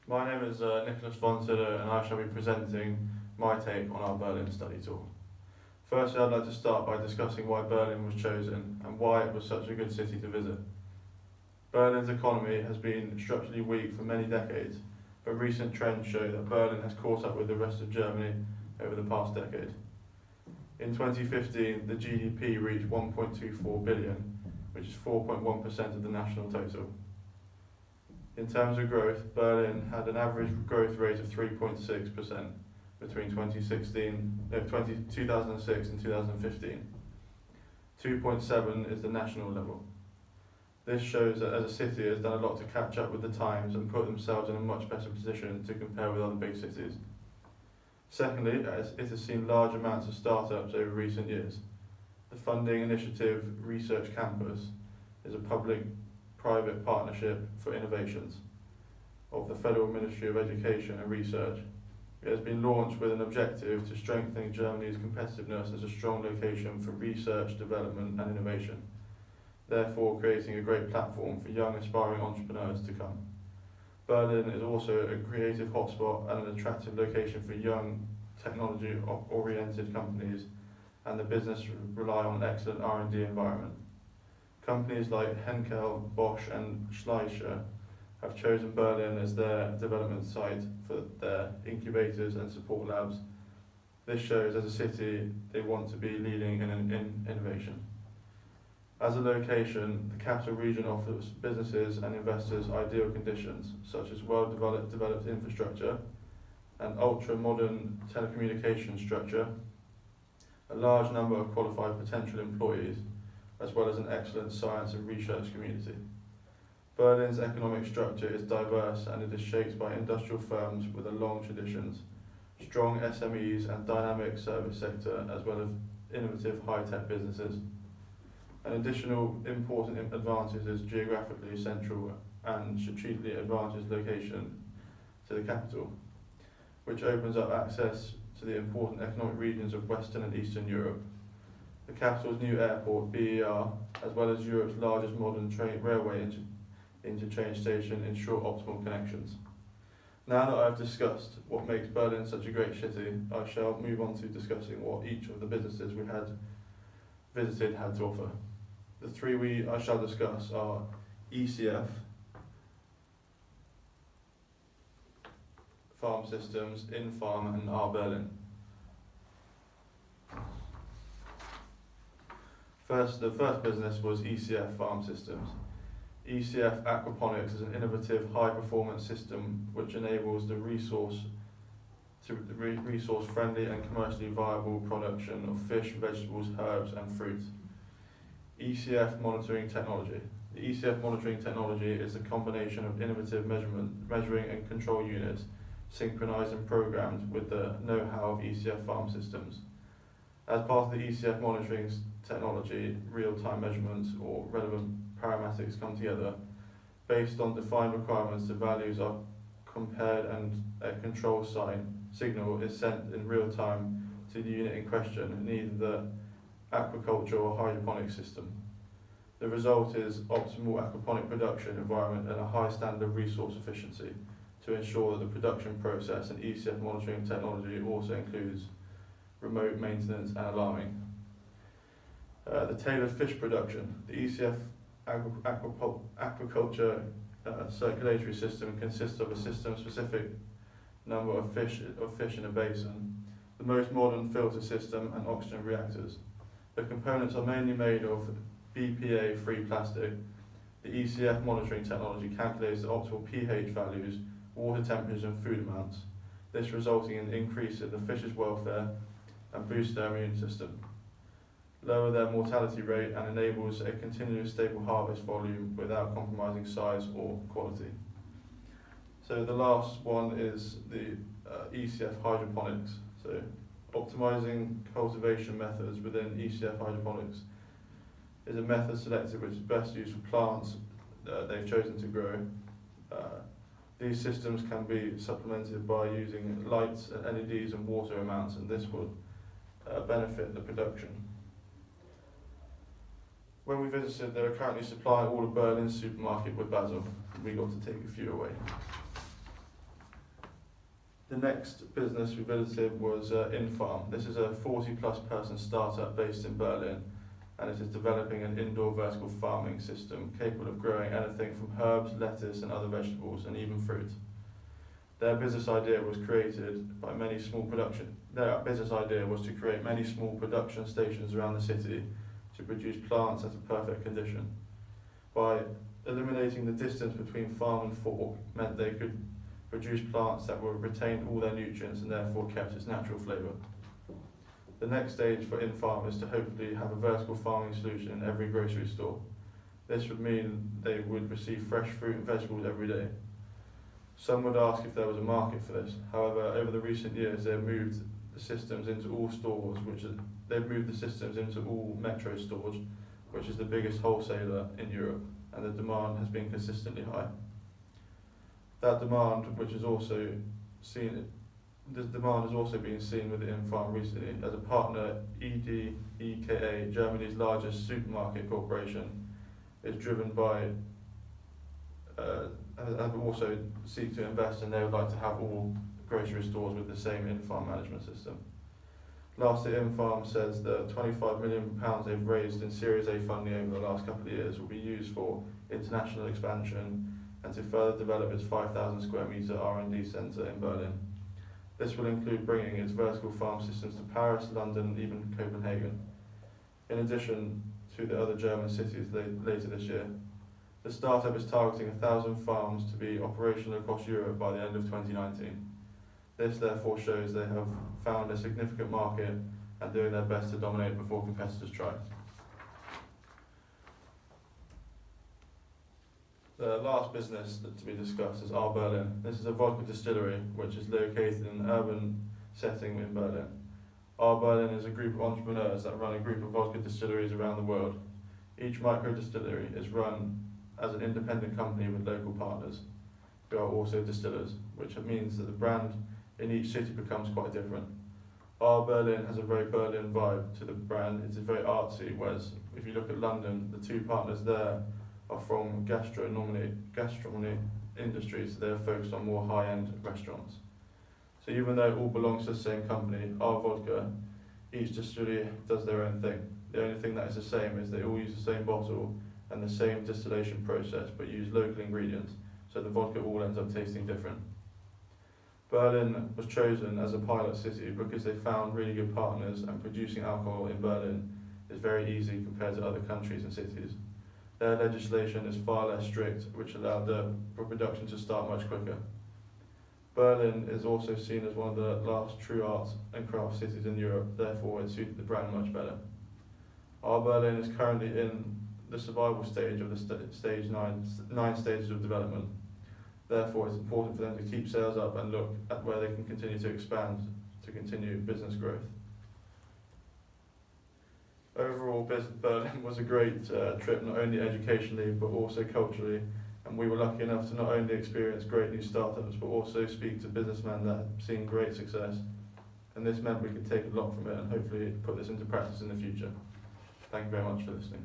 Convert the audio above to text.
My name is Nicholas von Sydow, and I shall be presenting my take on our Berlin study tour. Firstly, I'd like to start by discussing why Berlin was chosen and why it was such a good city to visit. Berlin's economy has been structurally weak for many decades, but recent trends show that Berlin has caught up with the rest of Germany over the past decade. In 2015, the GDP reached 1.24 billion, which is 4.1% of the national total. In terms of growth, Berlin had an average growth rate of 3.6% between 2006 and 2015. 2.7 is the national level. This shows that as a city has done a lot to catch up with the times and put themselves in a much better position to compare with other big cities. Secondly, as it has seen large amounts of startups over recent years. The funding initiative Research Campus is a public-private partnership for innovations of the Federal Ministry of Education and Research. It has been launched with an objective to strengthen Germany's competitiveness as a strong location for research, development and innovation, therefore creating a great platform for young aspiring entrepreneurs to come. Berlin is also a creative hotspot and an attractive location for young technology-oriented companies, and the business rely on an excellent R&D environment. Companies like Henkel, Bosch and Schleicher have chosen Berlin as their development site for their incubators and support labs. This shows as a city they want to be leading in innovation. As a location, the capital region offers businesses and investors ideal conditions, such as well-developed infrastructure, an ultra-modern telecommunication structure, a large number of qualified potential employees, as well as an excellent science and research community. Berlin's economic structure is diverse and it is shaped by industrial firms with a long traditions, strong SMEs and dynamic service sector, as well as innovative high-tech businesses. An additional important advantage is geographically central and strategically advantaged location to the capital, which opens up access to the important economic regions of Western and Eastern Europe. The capital's new airport, BER, as well as Europe's largest modern railway interchange station, ensure optimal connections. Now that I've discussed what makes Berlin such a great city, I shall move on to discussing what each of the businesses we had visited had to offer. The three I shall discuss are ECF, Farm Systems, Infarm and R Berlin. The first business was ECF Farm Systems. ECF Aquaponics is an innovative high-performance system which enables the resource-friendly and commercially viable production of fish, vegetables, herbs and fruit. ECF Monitoring Technology. The ECF monitoring technology is a combination of innovative measuring and control units synchronized and programmed with the know-how of ECF Farm Systems. As part of the ECF monitoring technology, real-time measurements or relevant paramatics come together. Based on defined requirements, the values are compared and a control signal is sent in real time to the unit in question in either the aquaculture or hydroponic system. The result is optimal aquaponic production environment and a high standard of resource efficiency to ensure that the production process and ECF monitoring technology also includes remote maintenance and alarming. The tailored fish production. The ECF aquaculture circulatory system consists of a system-specific number of fish in a basin, the most modern filter system and oxygen reactors. The components are mainly made of BPA-free plastic. The ECF monitoring technology calculates the optimal pH values, water temperatures and food amounts, this resulting in an increase in the fish's welfare and boosts their immune system, lower their mortality rate and enables a continuous stable harvest volume without compromising size or quality. So the last one is the ECF hydroponics. So optimizing cultivation methods within ECF hydroponics is a method selected which is best used for plants they've chosen to grow. These systems can be supplemented by using lights, LEDs and water amounts, and this will benefit the production. When we visited, they were currently supplying all of Berlin's supermarket with basil. We got to take a few away. The next business we visited was InFarm. This is a 40-plus person startup based in Berlin, and it is developing an indoor vertical farming system capable of growing anything from herbs, lettuce and other vegetables, and even fruit. Their business idea was to create many small production stations around the city to produce plants at a perfect condition. By eliminating the distance between farm and fork meant they could produce plants that would retain all their nutrients and therefore kept its natural flavour. The next stage for InFarm is to hopefully have a vertical farming solution in every grocery store. This would mean they would receive fresh fruit and vegetables every day. Some would ask if there was a market for this. However, over the recent years, they've moved the systems into all stores, all Metro stores, which is the biggest wholesaler in Europe, and the demand has been consistently high. That demand, has also been seen with InFarm recently, as a partner. EDEKA, Germany's largest supermarket corporation, is driven by have also seek to invest, and they would like to have all grocery stores with the same InFarm management system. Lastly, InFarm says the £25 million they've raised in Series A funding over the last couple of years will be used for international expansion and to further develop its 5,000 square metre R&D centre in Berlin. This will include bringing its vertical farm systems to Paris, London and even Copenhagen, in addition to the other German cities later this year. The startup is targeting 1,000 farms to be operational across Europe by the end of 2019. This therefore shows they have found a significant market and doing their best to dominate before competitors try. The last business to be discussed is our Berlin. This is a vodka distillery which is located in an urban setting in Berlin. Our Berlin is a group of entrepreneurs that run a group of vodka distilleries around the world. Each micro distillery is run as an independent company with local partners who are also distillers, which means that the brand in each city becomes quite different. Our Berlin has a very Berlin vibe to the brand. It is very artsy, whereas if you look at London, the two partners there are from gastronomy industry, so they're focused on more high-end restaurants. So even though it all belongs to the same company, our vodka, each distillery does their own thing. The only thing that is the same is they all use the same bottle and the same distillation process, but use local ingredients, so the vodka all ends up tasting different. Berlin was chosen as a pilot city because they found really good partners, and producing alcohol in Berlin is very easy compared to other countries and cities. Their legislation is far less strict, which allowed the production to start much quicker. Berlin is also seen as one of the last true arts and crafts cities in Europe, therefore it suited the brand much better. Our Berlin is currently in the survival stage of the nine stages of development. Therefore, it's important for them to keep sales up and look at where they can continue to expand to continue business growth. Overall, Berlin was a great trip, not only educationally but also culturally, and we were lucky enough to not only experience great new startups but also speak to businessmen that have seen great success, and this meant we could take a lot from it and hopefully put this into practice in the future. Thank you very much for listening.